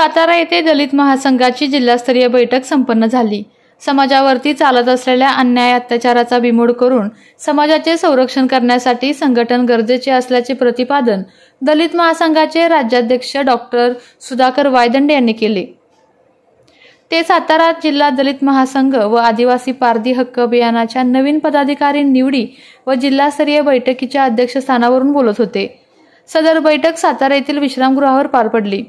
सातारा येथे दलित महासंघाची जिल्हास्तरीय बैठक संपन्न झाली। समाजावरती चालत असलेल्या अन्याय अत्याचाराचा बिमोड करून समाजाचे संरक्षण करण्यासाठी संघटन गरजेचे असल्याचे प्रतिपादन दलित महासंघाचे राज्याध्यक्ष डॉक्टर सुधाकर वायदंडे यांनी केले। ते सातारा जिल्हा दलित महासंघ व आदिवासी पारधी हक्क अभियानाच्या नवीन पदाधिकारी निवडी व जिल्हास्तरीय बैठकीच्या अध्यक्षस्थानावरून बोलत होते। सदर बैठक सातारा येथील विश्रामगृहावर पार पडली।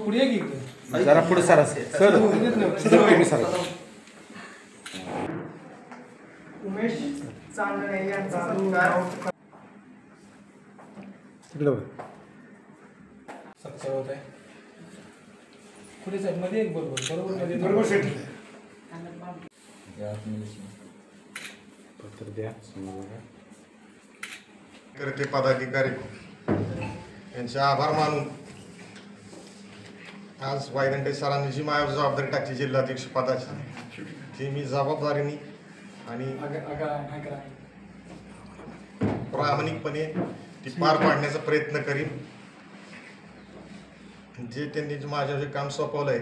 पुढे की जरा पुढे सर तुम्ही सर उमेश चांदणे यांचा तिकडे सत्तर होत आहे। पुढे साहेब मध्ये एक बरोबर सेट पत्र द्या करते पदाधिकारी यांचे आभार मानून आज वायदंडे सरांनी जी माझ्यावर जबाबदारी टाकली जिल्हाध्यक्ष पदाची ती मी जबाबदारीने आणि प्रामाणिकपणे ती पार पाडण्याचा प्रयत्न करीन। जे त्यांनी माझ्यावर जे काम सोपवलं आहे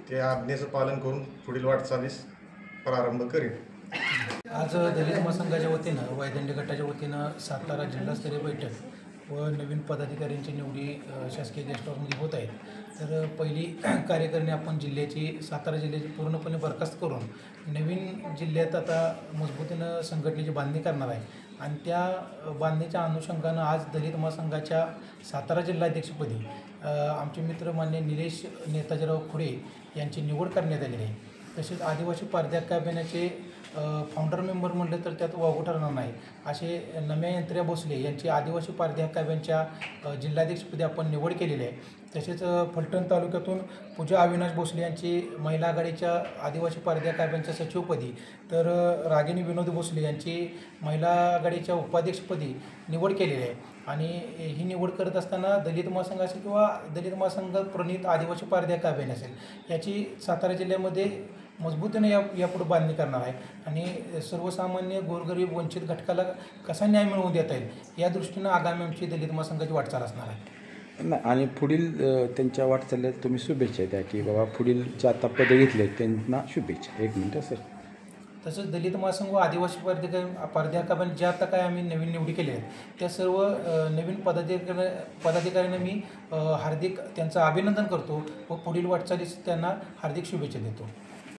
ते आज्ञेचं पालन करून पुढील वाटचालीस प्रारंभ करीन। आज दलित महासंघाच्या वतीनं वायदंडे गटाच्या वतीनं सातारा जिल्हास्तरीय बैठक व नवीन पदाधिकाऱ्यांची निवडी शासकीय गेस्ट हाऊसमध्ये होत आहेत। तर पहिली कार्यकारिणी आपण सातारा जिल्ह्याची पूर्णपणे बरखास्त करून नवीन जिल्ह्यात आता मजबूतीनं संघटनेची बांधणी करणार आहे आणि त्या बांधणीच्या अनुषंगानं आज दलित महासंघाच्या सातारा जिल्हाध्यक्षपदी आमचे मित्र मान्य निलेश नेताजीराव खुडे यांची निवड करण्यात आलेली आहे। तसेच आदिवासी पारधी हक्क अभियानाचे फाउंडर मेंबर म्हटलं तर त्यात वावगं ठरणार नाही असे नम्या यंत्र्या भोसले यांची आदिवासी पारधी हक्क अभियानच्या जिल्हाध्यक्षपदी आपण निवड केलेली आहे। तसेच फलटण तालुक्यातून पूजा अविनाश भोसले यांची महिला आघाडीच्या आदिवासी पारधी हक्क अभियानच्या सचिवपदी तर रागिनी विनोद भोसले यांची महिला आघाडीच्या उपाध्यक्षपदी निवड केलेली आहे। आणि ही निवड करत असताना दलित महासंघ असेल किंवा दलित महासंघ प्रणीत आदिवासी पारधी हक्क अभियान असेल याची सातारा जिल्ह्यामध्ये मजबूतीने यापुढे बांधणी करणार आहे आणि सर्वसामान्य गोरगरीब वंचित घटकाला कसा न्याय मिळवून देता येईल या दृष्टीनं आगामी आमची दलित महासंघाची वाटचाल असणार आहे। आणि पुढील त्यांच्या वाटचालीत तुम्ही शुभेच्छा द्या की बाबा पुढील जे आता पदे घेतले त्यांना शुभेच्छा। एक मिनिट सर। तसंच दलित महासंघ व आदिवासी पारधी हक्क अभियान ज्या आता काय आम्ही नवीन निवडी केल्या आहेत त्या सर्व नवीन पदाधिकाऱ्यांना मी हार्दिक त्यांचं अभिनंदन करतो व पुढील वाटचालीस त्यांना हार्दिक शुभेच्छा देतो।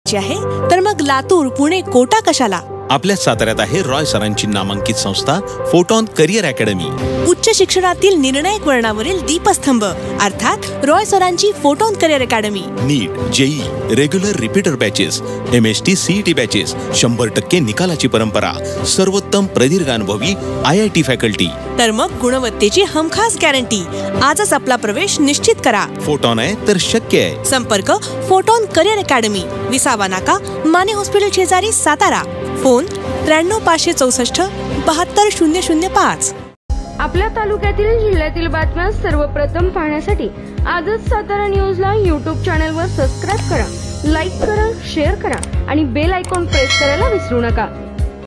आहे तर मग लातूर पुणे कोटा कशाला? आपल्या साताऱ्यात आहे रॉय सरांची नामांकित संस्था फोटॉन करिअर अकॅडमी। उच्च शिक्षणातील निर्णायक वळणावरील दीपस्तंभ अर्थात रॉय सरांची photon career academy. NEET, JEE, regular repeater batches, MST CET batches, 100% निकालाची परंपरा, सर्वोत्तम प्रदीर्घ अनुभवी IIT फॅकल्टी। तर मग गुणवत्तेची हमखास गॅरंटी। आजच आपला प्रवेश निश्चित करा। फोटॉन आहे तर शक्य आहे। संपर्क फोटॉन करिअर अकॅडमी, विसावा नाका, माने हॉस्पिटल शेजारी, सातारा। फोन 93 564 72005। आपल्या तालुक्यातील जिल्ह्यातील बातम्या सर्वप्रथम पाहण्यासाठी आजच सातारा न्यूजला YouTube चॅनलवर सबस्क्राइब करा, लाईक करा, शेअर करा आणि बेल आयकॉन प्रेस करायला विसरू नका।